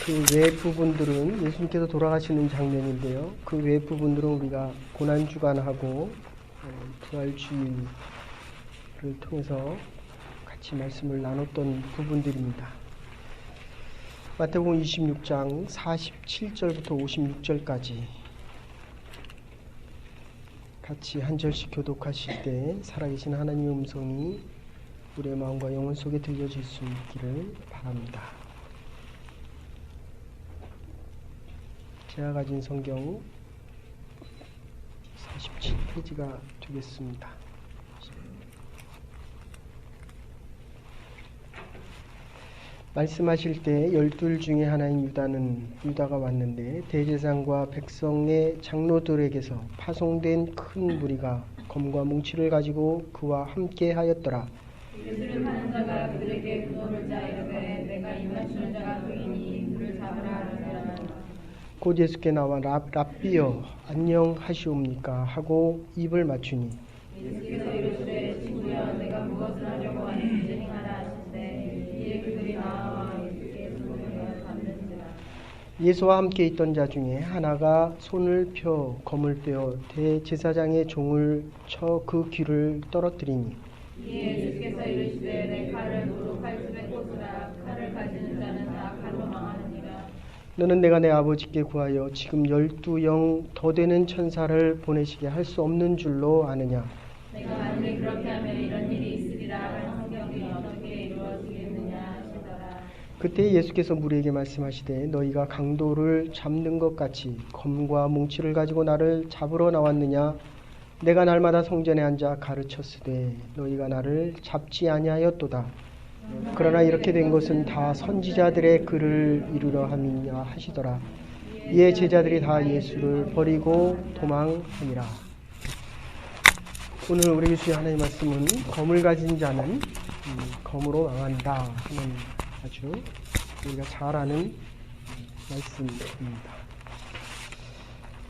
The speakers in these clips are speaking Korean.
그 외 부분들은 예수님께서 돌아가시는 장면인데요. 그 외 부분들은 우리가 고난주간하고 부활주일을 통해서 같이 말씀을 나눴던 부분들입니다. 마태복음 26장 47절부터 56절까지 같이 한 절씩 교독하실 때 살아계신 하나님의 음성이 우리의 마음과 영혼 속에 들려질 수 있기를 바랍니다. 제가 가진 성경 47페이지가 되겠습니다. 말씀하실 때 12 중에 하나인 유다가 왔는데 대제사장과 백성의 장로들에게서 파송된 큰 무리가 검과 뭉치를 가지고 그와 함께 하였더라. 예수를 파는 자가 그들에게 그노를 자 이르되 내가 이 맞추는 자가 그이니 그를 잡으라 하더라. 곧 예수께 나와 랍비여 안녕하시옵니까 하고 입을 맞추니 예수께서 이르시되 친구여 내가 무엇을 하려고 하는지 행하라 하시되 이에 그들이 나와 예수께 손을 잡는지라. 예수와 함께 있던 자 중에 하나가 손을 펴 검을 빼어 대제사장의 종을 쳐 그 귀를 떨어뜨리니 이에 예수께서 이르시되 내 칼을 도로 칼집에 꽂으라. 칼을 가지는 자는 다 칼로 망하느니라. 너는 내가 내 아버지께 구하여 지금 12영 더 되는 천사를 보내시게 할 수 없는 줄로 아느냐. 내가 만일 그렇게 하면 이런 일이 있으리라 하는 성경이 어떻게 이루어지겠느냐 하시더라. 그때 예수께서 무리에게 말씀하시되 너희가 강도를 잡는 것 같이 검과 뭉치를 가지고 나를 잡으러 나왔느냐. 내가 날마다 성전에 앉아 가르쳤으되 너희가 나를 잡지 아니하였도다. 그러나 이렇게 된 것은 다 선지자들의 글을 이루려 함이냐 하시더라. 이에 제자들이 다 예수를 버리고 도망하니라. 오늘 우리 예수의 하나님의 말씀은 검을 가진 자는 검으로 망한다 하는 아주 우리가 잘 아는 말씀입니다.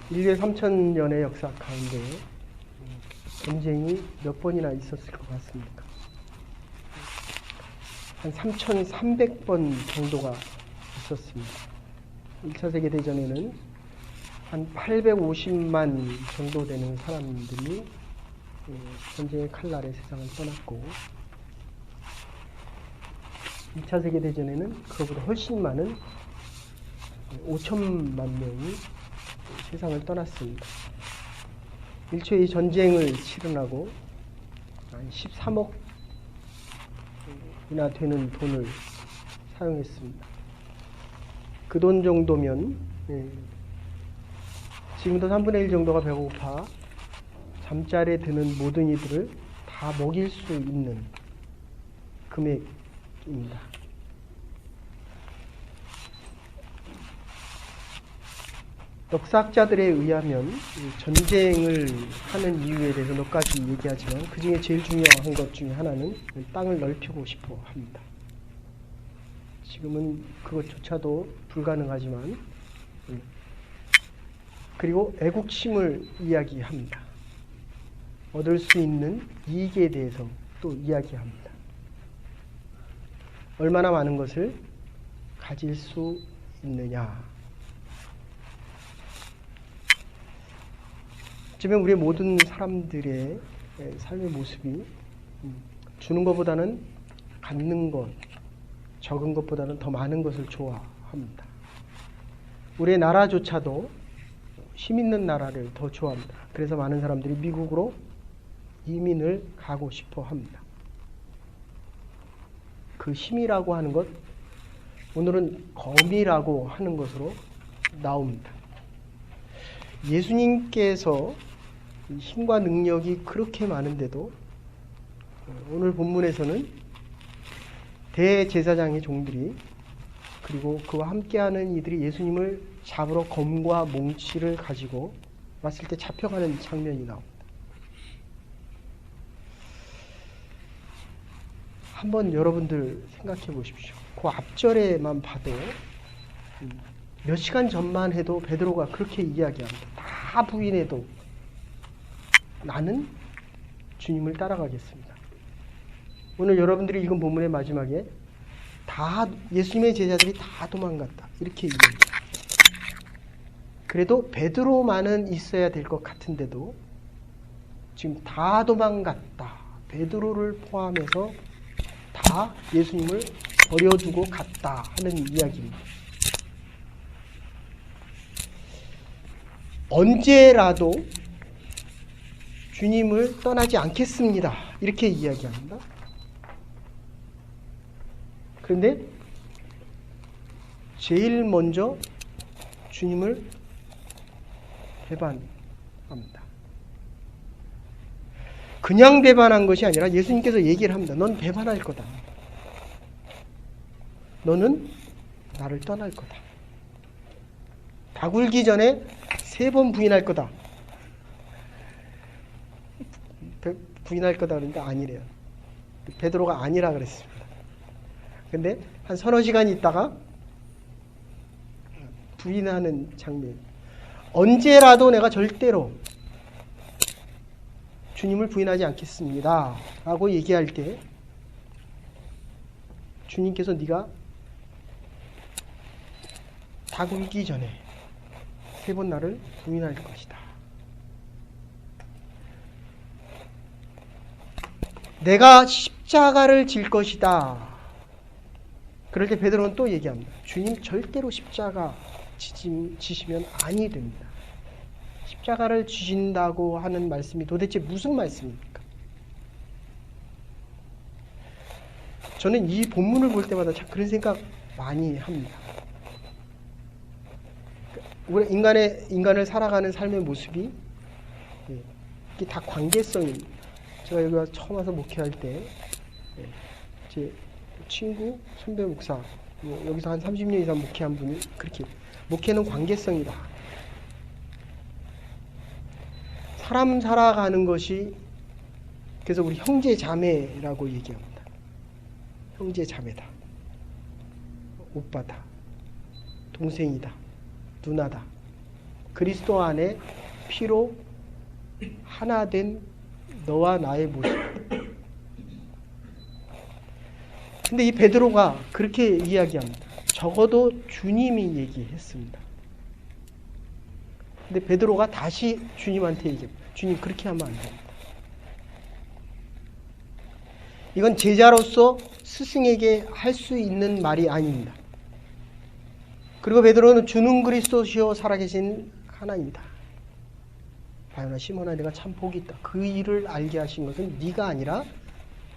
인류의 3000년의 역사 가운데 전쟁이 몇 번이나 있었을 것 같습니까? 한 3,300번 정도가 있었습니다. 1차 세계대전에는 한 850만 정도 되는 사람들이 전쟁의 칼날에 세상을 떠났고 2차 세계대전에는 그것보다 훨씬 많은 5천만 명이 세상을 떠났습니다. 1초의 전쟁을 치르라고 13억이나 되는 돈을 사용했습니다. 그 돈 정도면 지금도 3분의 1 정도가 배고파 잠자리에 드는 모든 이들을 다 먹일 수 있는 금액입니다. 역사학자들에 의하면 전쟁을 하는 이유에 대해서 몇 가지 얘기하지만 그 중에 제일 중요한 것 중에 하나는 땅을 넓히고 싶어 합니다. 지금은 그것조차도 불가능하지만 그리고 애국심을 이야기합니다. 얻을 수 있는 이익에 대해서 또 이야기합니다. 얼마나 많은 것을 가질 수 있느냐. 어쩌면 우리 모든 사람들의 삶의 모습이 주는 것보다는 갖는 것, 적은 것보다는 더 많은 것을 좋아합니다. 우리의 나라조차도 힘 있는 나라를 더 좋아합니다. 그래서 많은 사람들이 미국으로 이민을 가고 싶어 합니다. 그 힘이라고 하는 것, 오늘은 검이라고 하는 것으로 나옵니다. 예수님께서 힘과 능력이 그렇게 많은데도 오늘 본문에서는 대제사장의 종들이 그리고 그와 함께하는 이들이 예수님을 잡으러 검과 몽치를 가지고 왔을 때 잡혀가는 장면이 나옵니다. 한번 여러분들 생각해 보십시오. 그 앞절에만 봐도 몇 시간 전만 해도 베드로가 그렇게 이야기합니다. 다 부인해도 나는 주님을 따라가겠습니다. 오늘 여러분들이 읽은 본문의 마지막에 예수님의 제자들이 다 도망갔다. 이렇게 얘기합니다. 그래도 베드로만은 있어야 될 것 같은데도 지금 다 도망갔다. 베드로를 포함해서 다 예수님을 버려두고 갔다 하는 이야기입니다. 언제라도 주님을 떠나지 않겠습니다. 이렇게 이야기합니다. 그런데 제일 먼저 주님을 배반합니다. 그냥 배반한 것이 아니라 예수님께서 얘기를 합니다. 넌 배반할 거다. 너는 나를 떠날 거다. 다 굴기 전에 3번 부인할 거다. 부인할 거다 그러는데 아니래요. 베드로가 아니라 그랬습니다. 근데 한 서너 시간 있다가 부인하는 장면. 언제라도 내가 절대로 주님을 부인하지 않겠습니다. 라고 얘기할 때 주님께서 네가 다 굴기 전에 3번 나를 부인할 것이다. 내가 십자가를 질 것이다. 그럴 때 베드로는 또 얘기합니다. 주님 절대로 십자가 지시면 아니 됩니다. 십자가를 지신다고 하는 말씀이 도대체 무슨 말씀입니까? 저는 이 본문을 볼 때마다 참 그런 생각 많이 합니다. 우리 인간을 살아가는 삶의 모습이 이게 다 관계성입니다. 제가 여기 와서 처음 와서 목회할 때 제 친구, 선배 목사 여기서 한 30년 이상 목회한 분이 그렇게 목회는 관계성이다. 사람 살아가는 것이 그래서 우리 형제 자매라고 얘기합니다. 형제 자매다. 오빠다. 동생이다. 누나다. 그리스도 안에 피로 하나 된 너와 나의 모습. 근데 이 베드로가 그렇게 이야기합니다. 적어도 주님이 얘기했습니다. 근데 베드로가 다시 주님한테 얘기합니다. 주님 그렇게 하면 안 됩니다. 이건 제자로서 스승에게 할 수 있는 말이 아닙니다. 그리고 베드로는 주는 그리스도시요 살아계신 하나님이다. 바요나 시몬아 내가 참 복이 있다. 그 일을 알게 하신 것은 네가 아니라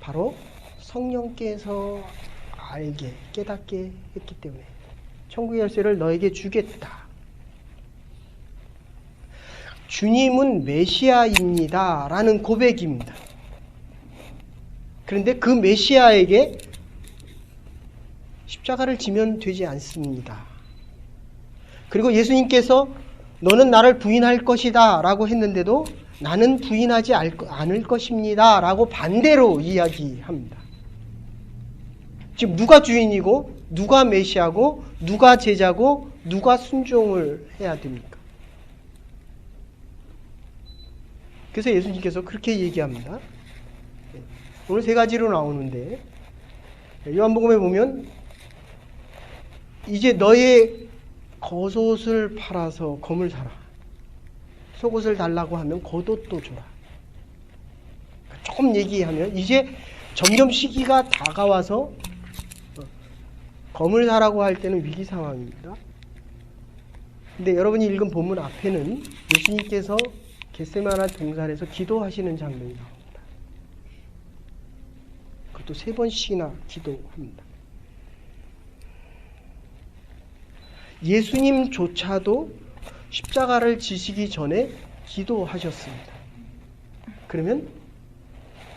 바로 성령께서 알게 깨닫게 했기 때문에 천국의 열쇠를 너에게 주겠다. 주님은 메시아입니다. 라는 고백입니다. 그런데 그 메시아에게 십자가를 지면 되지 않습니다. 그리고 예수님께서 너는 나를 부인할 것이다 라고 했는데도 나는 부인하지 않을 것입니다 라고 반대로 이야기합니다. 지금 누가 주인이고 누가 메시아고 누가 제자고 누가 순종을 해야 됩니까? 그래서 예수님께서 그렇게 얘기합니다. 오늘 3가지로 나오는데 요한복음에 보면 이제 너의 겉옷을 팔아서 검을 사라. 속옷을 달라고 하면 겉옷도 줘라. 조금 얘기하면 이제 점점 시기가 다가와서 검을 사라고 할 때는 위기 상황입니다. 근데 여러분이 읽은 본문 앞에는 예수님께서 겟세마네 동산에서 기도하시는 장면이 나옵니다. 그것도 3번씩이나 기도합니다. 예수님조차도 십자가를 지시기 전에 기도하셨습니다. 그러면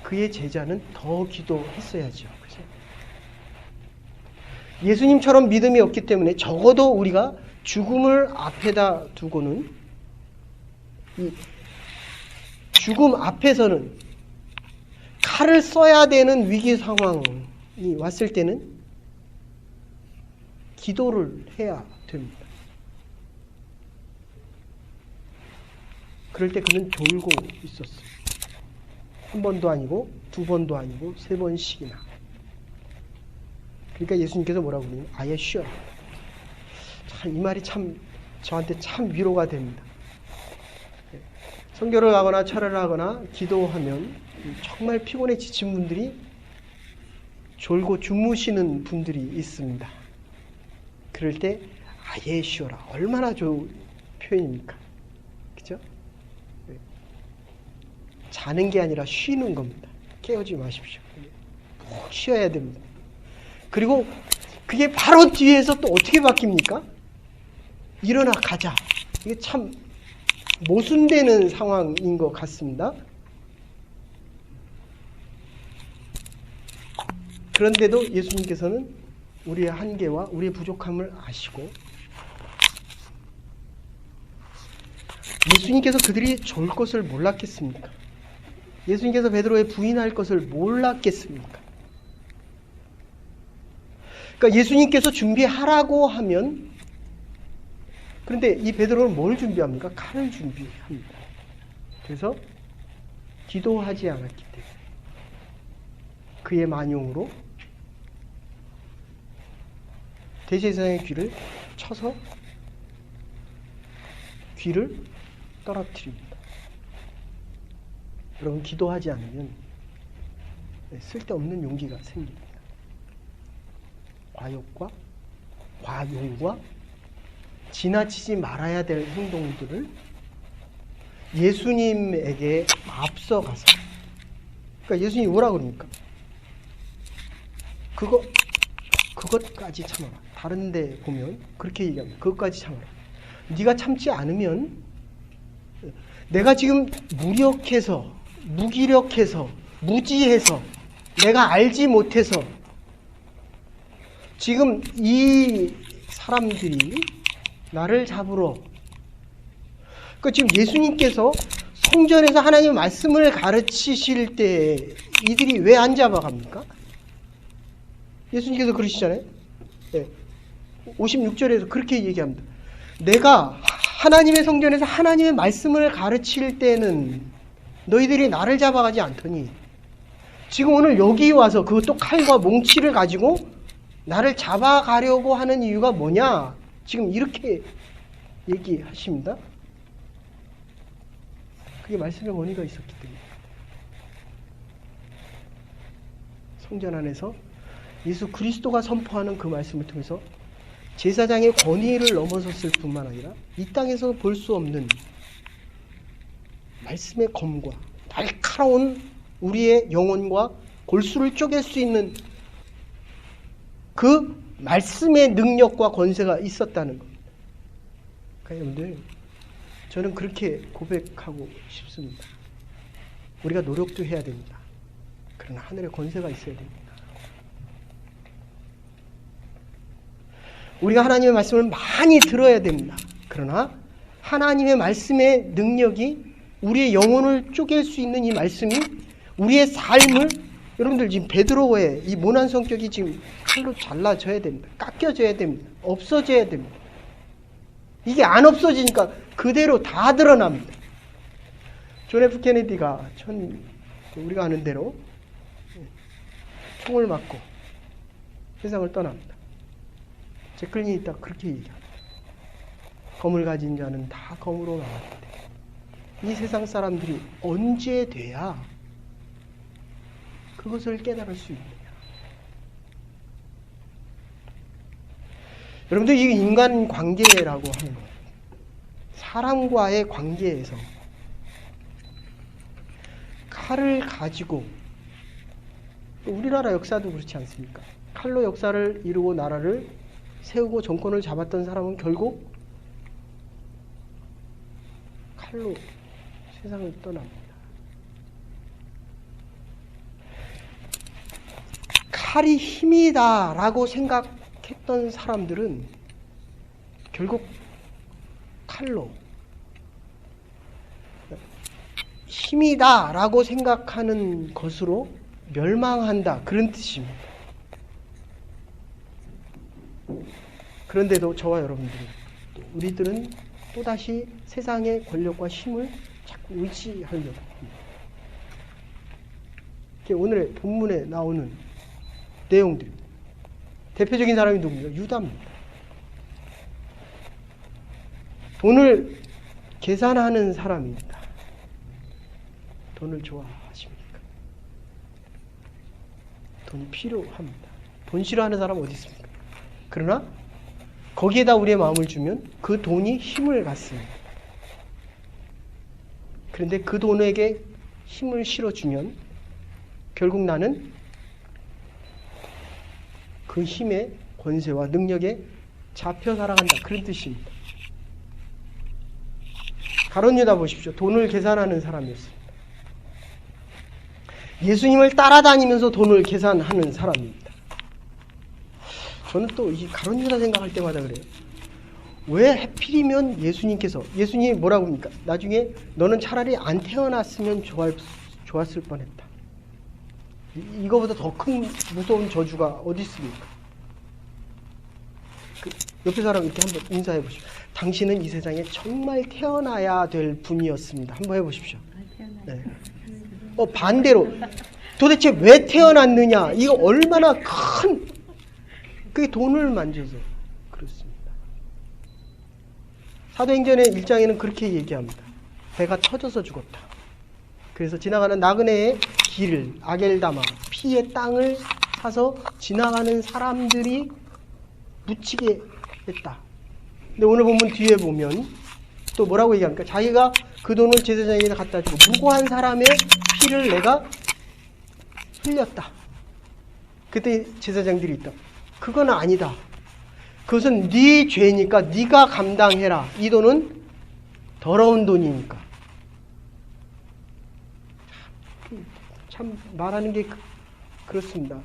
그의 제자는 더 기도했어야죠. 그죠? 예수님처럼 믿음이 없기 때문에 적어도 우리가 죽음을 앞에다 두고는 이 죽음 앞에서는 칼을 써야 되는 위기 상황이 왔을 때는 기도를 해야 됩니다. 그럴 때 그는 졸고 있었어요. 1번도 아니고 2번도 아니고 3번씩이나. 그러니까 예수님께서 뭐라고 그러냐면 아예 쉬어라. 참, 이 말이 참 저한테 참 위로가 됩니다. 선교를 하거나 철회를 하거나 기도하면 정말 피곤해 지친 분들이 졸고 주무시는 분들이 있습니다. 그럴 때 아예 쉬어라. 얼마나 좋은 표현입니까? 그죠? 자는 게 아니라 쉬는 겁니다. 깨우지 마십시오. 푹 쉬어야 됩니다. 그리고 그게 바로 뒤에서 또 어떻게 바뀝니까? 일어나 가자. 이게 참 모순되는 상황인 것 같습니다. 그런데도 예수님께서는 우리의 한계와 우리의 부족함을 아시고 예수님께서 그들이 좋을 것을 몰랐겠습니까? 예수님께서 베드로의 부인할 것을 몰랐겠습니까? 그러니까 예수님께서 준비하라고 하면 그런데 이 베드로는 뭘 준비합니까? 칼을 준비합니다. 그래서 기도하지 않았기 때문에 그의 만용으로 대제사장의 귀를 쳐서 귀를 떨어뜨립니다. 여러분 기도하지 않으면 쓸데없는 용기가 생깁니다. 과욕과 과용과 지나치지 말아야 될 행동들을 예수님에게 앞서가서 그러니까 예수님이 뭐라 그럽니까? 그것까지 참아라. 다른 데 보면 그렇게 얘기합니다. 그것까지 참아라. 네가 참지 않으면 내가 지금 무력해서 무기력해서 무지해서 내가 알지 못해서 지금 이 사람들이 나를 잡으러 그러니까 지금 예수님께서 성전에서 하나님의 말씀을 가르치실 때 이들이 왜 안 잡아갑니까? 예수님께서 그러시잖아요. 네. 56절에서 그렇게 얘기합니다. 내가 하나님의 성전에서 하나님의 말씀을 가르칠 때는 너희들이 나를 잡아가지 않더니 지금 오늘 여기 와서 그것도 칼과 몽치를 가지고 나를 잡아가려고 하는 이유가 뭐냐? 지금 이렇게 얘기하십니다. 그게 말씀의 원의가 있었기 때문에 성전 안에서 예수 그리스도가 선포하는 그 말씀을 통해서 제사장의 권위를 넘어섰을 뿐만 아니라 이 땅에서 볼 수 없는 말씀의 검과 날카로운 우리의 영혼과 골수를 쪼갤 수 있는 그 말씀의 능력과 권세가 있었다는 겁니다. 그러니까 여러분들 저는 그렇게 고백하고 싶습니다. 우리가 노력도 해야 됩니다. 그러나 하늘의 권세가 있어야 됩니다. 우리가 하나님의 말씀을 많이 들어야 됩니다. 그러나 하나님의 말씀의 능력이 우리의 영혼을 쪼갤 수 있는 이 말씀이 우리의 삶을 여러분들 지금 베드로의 이 모난 성격이 지금 칼로 잘라져야 됩니다. 깎여져야 됩니다. 없어져야 됩니다. 이게 안 없어지니까 그대로 다 드러납니다. 존 F 케네디가 우리가 아는 대로 총을 맞고 세상을 떠납니다. 제클린이 딱 그렇게 얘기합니다. 검을 가진 자는 다 검으로 나왔는데 이 세상 사람들이 언제 돼야 그것을 깨달을 수 있느냐. 여러분들 이 인간 관계라고 하는 것, 사람과의 관계에서 칼을 가지고 우리나라 역사도 그렇지 않습니까? 칼로 역사를 이루고 나라를 세우고 정권을 잡았던 사람은 결국 칼로 세상을 떠납니다. 칼이 힘이다라고 생각했던 사람들은 결국 칼로 힘이다라고 생각하는 것으로 멸망한다. 그런 뜻입니다. 그런데도 저와 여러분들, 우리들은 또다시 세상의 권력과 힘을 자꾸 의지하려고 합니다. 오늘의 본문에 나오는 내용들입니다. 대표적인 사람이 누굽니까? 유다입니다. 돈을 계산하는 사람입니다. 돈을 좋아하십니까? 돈이 필요합니다. 돈 싫어하는 사람 어디 있습니까? 그러나 거기에다 우리의 마음을 주면 그 돈이 힘을 갖습니다. 그런데 그 돈에게 힘을 실어주면 결국 나는 그 힘의 권세와 능력에 잡혀 살아간다. 그런 뜻입니다. 가룟 유다 보십시오. 돈을 계산하는 사람이었습니다. 예수님을 따라다니면서 돈을 계산하는 사람입니다. 저는 또 이 가룟 유다 생각할 때마다 그래요. 왜 하필이면 예수님이 뭐라고 합니까? 나중에 너는 차라리 안 태어났으면 좋았을 뻔했다. 이거보다 더 큰 무서운 저주가 어디 있습니까? 옆에 사람 이렇게 한번 인사해 보십시오. 당신은 이 세상에 정말 태어나야 될 분이었습니다. 한번 해보십시오. 네. 반대로 도대체 왜 태어났느냐? 이거 얼마나 큰 그게 돈을 만져서 그렇습니다. 사도행전의 1장에는 그렇게 얘기합니다. 배가 터져서 죽었다. 그래서 지나가는 나그네의 길을 아겔다마 피의 땅을 사서 지나가는 사람들이 묻히게 했다. 근데 오늘 본문 뒤에 보면 또 뭐라고 얘기합니까? 자기가 그 돈을 제사장에게 갖다 주고 무고한 사람의 피를 내가 흘렸다. 그때 제사장들이 있다. 그건 아니다. 그것은 네 죄니까 네가 감당해라. 이 돈은 더러운 돈이니까. 참 말하는 게 그렇습니다.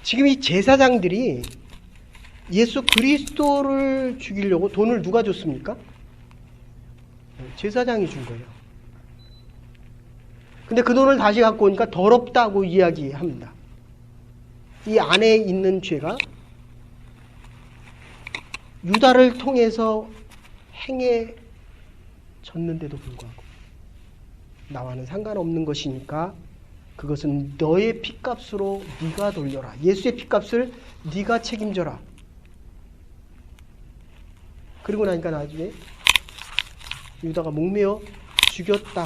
지금 이 제사장들이 예수 그리스도를 죽이려고 돈을 누가 줬습니까? 제사장이 준 거예요. 근데 그 돈을 다시 갖고 오니까 더럽다고 이야기합니다. 이 안에 있는 죄가 유다를 통해서 행해졌는데도 불구하고 나와는 상관없는 것이니까 그것은 너의 핏값으로 네가 돌려라. 예수의 핏값을 네가 책임져라. 그리고 나니까 나중에 유다가 목매어 죽였다.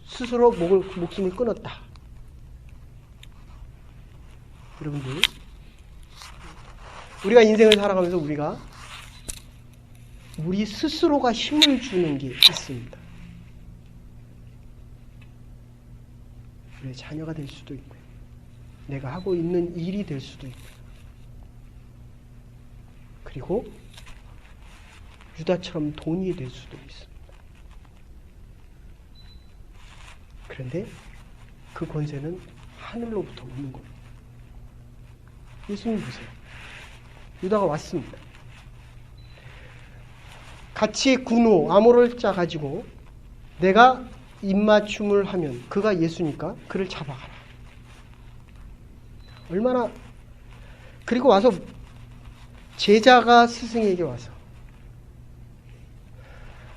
스스로 목숨을 끊었다. 여러분들, 우리가 인생을 살아가면서 우리 스스로가 힘을 주는 게 있습니다. 우리의 자녀가 될 수도 있고요. 내가 하고 있는 일이 될 수도 있고요. 그리고 유다처럼 돈이 될 수도 있습니다. 그런데 그 권세는 하늘로부터 오는 겁니다. 예수님 보세요. 유다가 왔습니다. 같이 군호 아모를 짜 가지고 내가 입맞춤을 하면 그가 예수니까 그를 잡아가라. 얼마나. 그리고 와서 제자가 스승에게 와서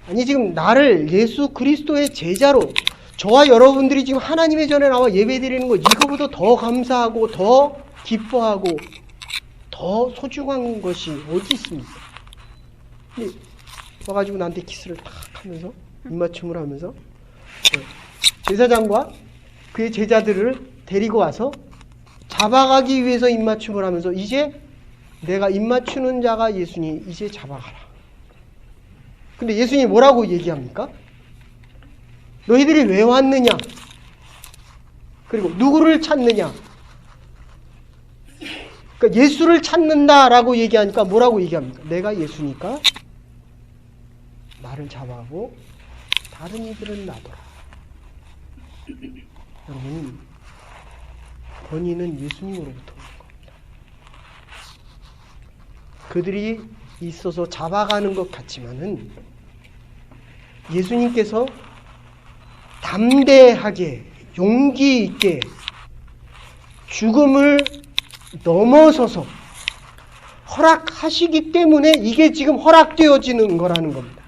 아니 지금 나를 예수 그리스도의 제자로 저와 여러분들이 지금 하나님의 전에 나와 예배드리는 거 이거보다 더 감사하고 더 기뻐하고 더 소중한 것이 어디 있습니까? 근데 와가지고 나한테 키스를 탁 하면서 입맞춤을 하면서 제사장과 그의 제자들을 데리고 와서 잡아가기 위해서 입맞춤을 하면서 이제 내가 입맞추는 자가 예수니 이제 잡아가라. 근데 예수님이 뭐라고 얘기합니까? 너희들이 왜 왔느냐? 그리고 누구를 찾느냐? 그러니까 예수를 찾는다라고 얘기하니까 뭐라고 얘기합니까? 내가 예수니까 나를 잡아가고 다른 이들은 놔둬라. 여러분, 권위는 예수님으로부터 오는 겁니다. 그들이 있어서 잡아가는 것 같지만은 예수님께서 담대하게 용기 있게 죽음을 넘어서서 허락하시기 때문에 이게 지금 허락되어지는 거라는 겁니다.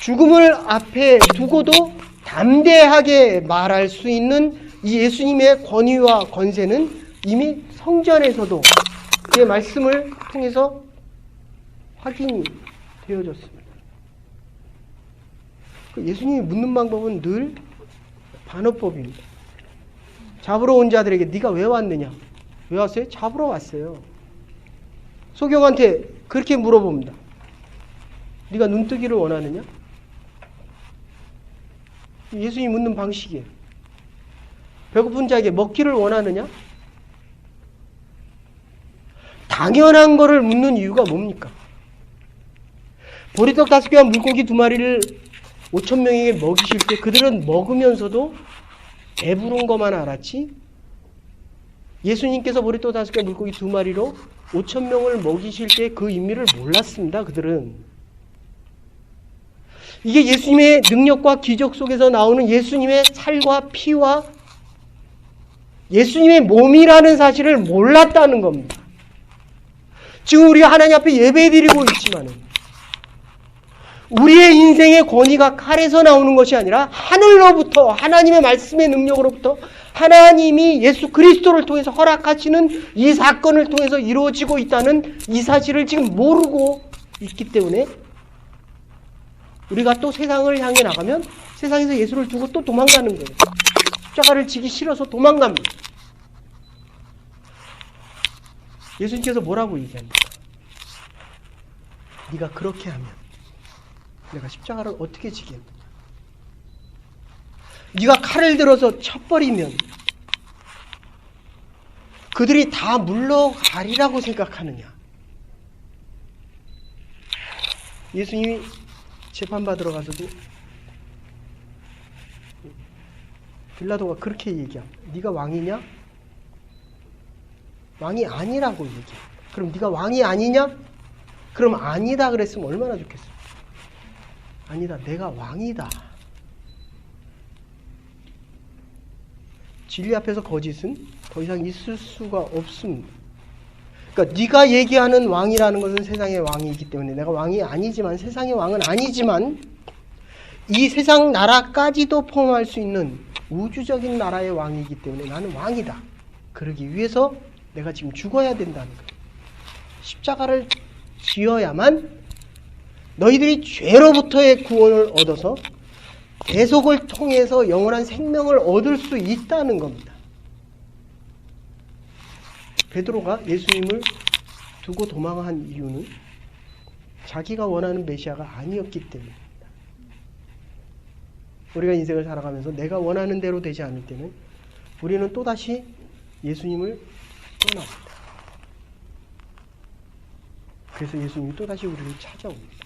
죽음을 앞에 두고도 담대하게 말할 수 있는 이 예수님의 권위와 권세는 이미 성전에서도 그의 말씀을 통해서 확인이 되어졌습니다. 예수님이 묻는 방법은 늘 반어법입니다. 잡으러 온 자들에게 네가 왜 왔느냐? 왜 왔어요? 잡으러 왔어요. 소경한테 그렇게 물어봅니다. 네가 눈뜨기를 원하느냐? 예수님이 묻는 방식이에요. 배고픈 자에게 먹기를 원하느냐? 당연한 거를 묻는 이유가 뭡니까? 보리떡 5개와 물고기 2마리를 5,000명에게 먹이실 때 그들은 먹으면서도 배부른 것만 알았지, 예수님께서 보리떡 5개와 물고기 2마리로 5,000명을 먹이실 때 그 의미를 몰랐습니다. 그들은. 이게 예수님의 능력과 기적 속에서 나오는 예수님의 살과 피와 예수님의 몸이라는 사실을 몰랐다는 겁니다. 지금 우리가 하나님 앞에 예배드리고 있지만은 우리의 인생의 권위가 칼에서 나오는 것이 아니라 하늘로부터, 하나님의 말씀의 능력으로부터 하나님이 예수 그리스도를 통해서 허락하시는 이 사건을 통해서 이루어지고 있다는 이 사실을 지금 모르고 있기 때문에 우리가 또 세상을 향해 나가면 세상에서 예수를 두고 또 도망가는 거예요. 십자가를 지기 싫어서 도망갑니다. 예수님께서 뭐라고 얘기합니까? 네가 그렇게 하면 내가 십자가를 어떻게 지겠느냐? 네가 칼을 들어서 쳐버리면 그들이 다 물러가리라고 생각하느냐? 예수님이 재판받으러 가서도 빌라도가 그렇게 얘기합니다. 네가 왕이냐? 왕이 아니라고 얘기해. 그럼 네가 왕이 아니냐? 그럼 아니다 그랬으면 얼마나 좋겠어. 아니다, 내가 왕이다. 진리 앞에서 거짓은 더 이상 있을 수가 없습니다. 그러니까 네가 얘기하는 왕이라는 것은 세상의 왕이기 때문에 내가 왕이 아니지만, 세상의 왕은 아니지만 이 세상 나라까지도 포함할 수 있는 우주적인 나라의 왕이기 때문에 나는 왕이다. 그러기 위해서 내가 지금 죽어야 된다는 거예요. 십자가를 지어야만 너희들이 죄로부터의 구원을 얻어서 대속을 통해서 영원한 생명을 얻을 수 있다는 겁니다. 베드로가 예수님을 두고 도망한 이유는 자기가 원하는 메시아가 아니었기 때문입니다. 우리가 인생을 살아가면서 내가 원하는 대로 되지 않을 때는 우리는 또다시 예수님을 떠납니다. 그래서 예수님이 또다시 우리를 찾아옵니다.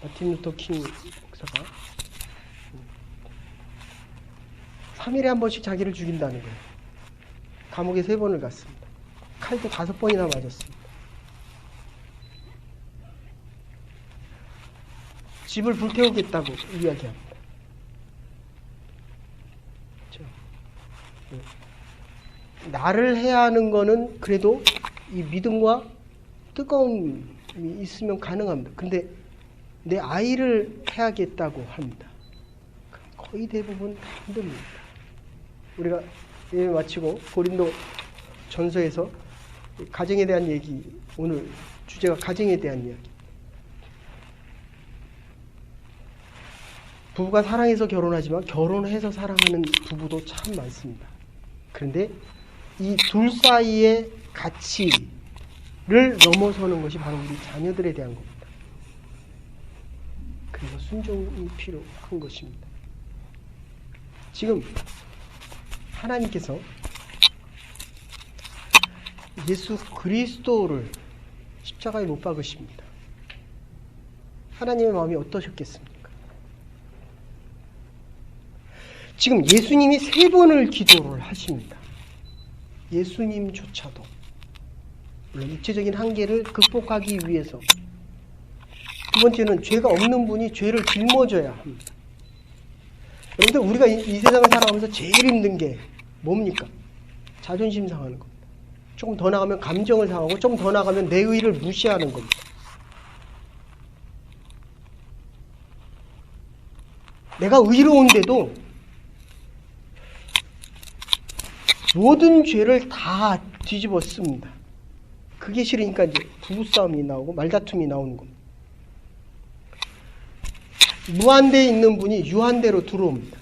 마틴 루터 킹 목사가 3일에 한 번씩 자기를 죽인다는 거예요. 감옥에 3번을 갔습니다. 칼도 5번이나 맞았습니다. 집을 불태우겠다고 이야기합니다. 나를 해야 하는 거는 그래도 이 믿음과 뜨거움이 있으면 가능합니다. 근데 내 아이를 해야겠다고 합니다. 거의 대부분 힘듭니다. 우리가 예배 마치고 고린도 전서에서 가정에 대한 얘기, 오늘 주제가 가정에 대한 이야기. 부부가 사랑해서 결혼하지만 결혼해서 사랑하는 부부도 참 많습니다. 그런데 이 둘 사이의 가치를 넘어서는 것이 바로 우리 자녀들에 대한 겁니다. 그래서 순종이 필요한 것입니다. 지금 하나님께서 예수 그리스도를 십자가에 못 박으십니다. 하나님의 마음이 어떠셨겠습니까? 지금 예수님이 3번을 기도를 하십니다. 예수님조차도 물론 육체적인 한계를 극복하기 위해서. 두 번째는 죄가 없는 분이 죄를 짊어져야 합니다. 여러분들, 우리가 이 세상을 살아가면서 제일 힘든 게 뭡니까? 자존심 상하는 겁니다. 조금 더 나가면 감정을 상하고, 조금 더 나가면 내 의를 무시하는 겁니다. 내가 의로운데도 모든 죄를 다 뒤집어 씁니다. 그게 싫으니까 이제 부부싸움이 나오고 말다툼이 나오는 겁니다. 무한대에 있는 분이 유한대로 들어옵니다.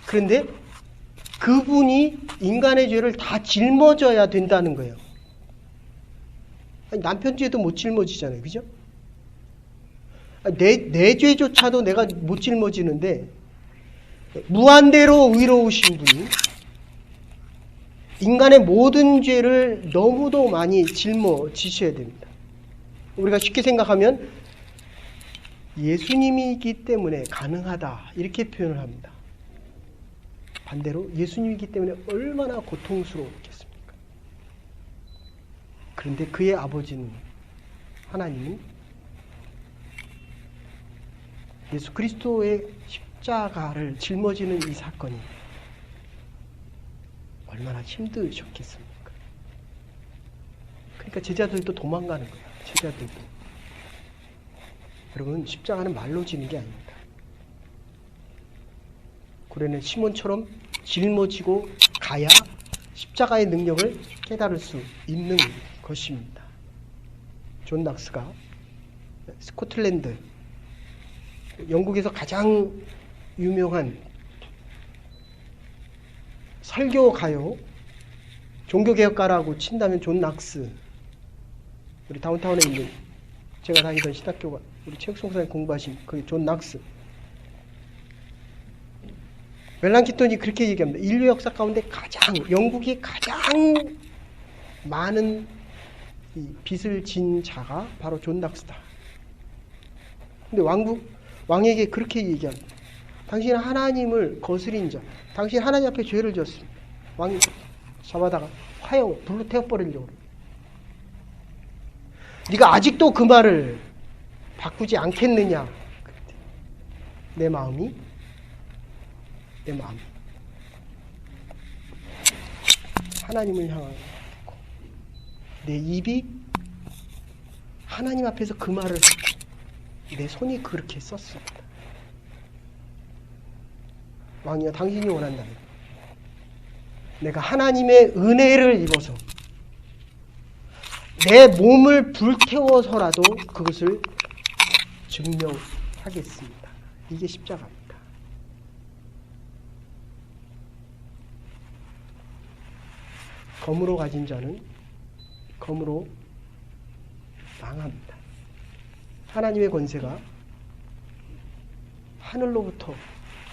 그런데 그분이 인간의 죄를 다 짊어져야 된다는 거예요. 아니, 남편 죄도 못 짊어지잖아요. 그죠? 내 죄조차도 내가 못 짊어지는데 무한대로 의로우신 분이 인간의 모든 죄를 너무도 많이 짊어지셔야 됩니다. 우리가 쉽게 생각하면 예수님이기 때문에 가능하다 이렇게 표현을 합니다. 반대로 예수님이기 때문에 얼마나 고통스러웠겠습니까? 그런데 그의 아버지는 하나님은 예수 그리스도의 십자가를 짊어지는 이 사건이 얼마나 힘드셨겠습니까? 그러니까 제자들도 도망가는 거예요. 제자들도. 여러분, 십자가는 말로 지는 게 아닙니다. 고래는 시몬처럼 짊어지고 가야 십자가의 능력을 깨달을 수 있는 것입니다. 존 낙스가 스코틀랜드, 영국에서 가장 유명한 설교가요, 종교개혁가라고 친다면 존 낙스, 우리 다운타운에 있는 제가 다니던 신학교가 우리 체육송사에 공부하신 그 존 낙스, 멜랑키톤이 그렇게 얘기합니다. 인류 역사 가운데 영국이 가장 많은 이 빚을 진 자가 바로 존 낙스다. 근데 왕에게 그렇게 얘기합니다. 당신은 하나님을 거스린 자, 당신 하나님 앞에 죄를 지었습니다. 왕이 잡아다가 불로 태워버리려고 그래요. 네가 아직도 그 말을 바꾸지 않겠느냐. 내 마음이 하나님을 향하고 내 입이 하나님 앞에서 그 말을 하고 내 손이 그렇게 썼습니다. 왕이여, 당신이 원한다면 내가 하나님의 은혜를 입어서 내 몸을 불태워서라도 그것을 증명하겠습니다. 이게 십자가입니다. 검으로 가진 자는 검으로 망합니다. 하나님의 권세가 하늘로부터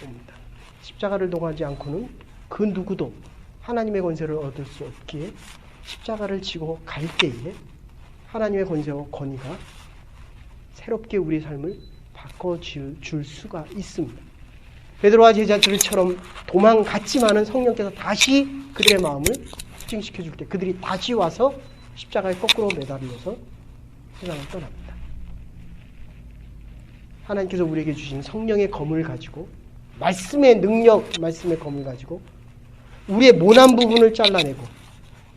옵니다. 십자가를 동하지 않고는 그 누구도 하나님의 권세를 얻을 수 없기에 십자가를 지고 갈 때에 하나님의 권세와 권위가 새롭게 우리의 삶을 바꿔줄 수가 있습니다. 베드로와 제자들처럼 도망갔지만은 성령께서 다시 그들의 마음을 확증시켜 줄 때 그들이 다시 와서 십자가에 거꾸로 매달려서 세상을 떠납니다. 하나님께서 우리에게 주신 성령의 검을 가지고 말씀의 능력, 말씀의 검을 가지고 우리의 모난 부분을 잘라내고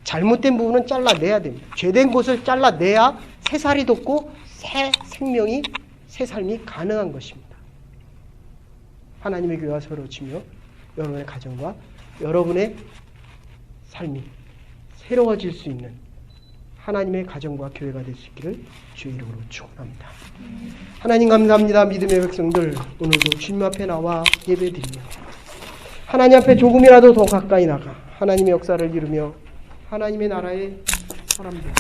잘못된 부분은 잘라내야 됩니다. 죄된 곳을 잘라내야 새 살이 돋고 새 생명이, 새 삶이 가능한 것입니다. 하나님의 교회가 새로워지며 여러분의 가정과 여러분의 삶이 새로워질 수 있는 하나님의 가정과 교회가 될 수 있기를 주의 이름으로 축원합니다. 하나님 감사합니다. 믿음의 백성들, 오늘도 주님 앞에 나와 예배드리며 하나님 앞에 조금이라도 더 가까이 나가 하나님의 역사를 이루며 하나님의 나라의 사람들,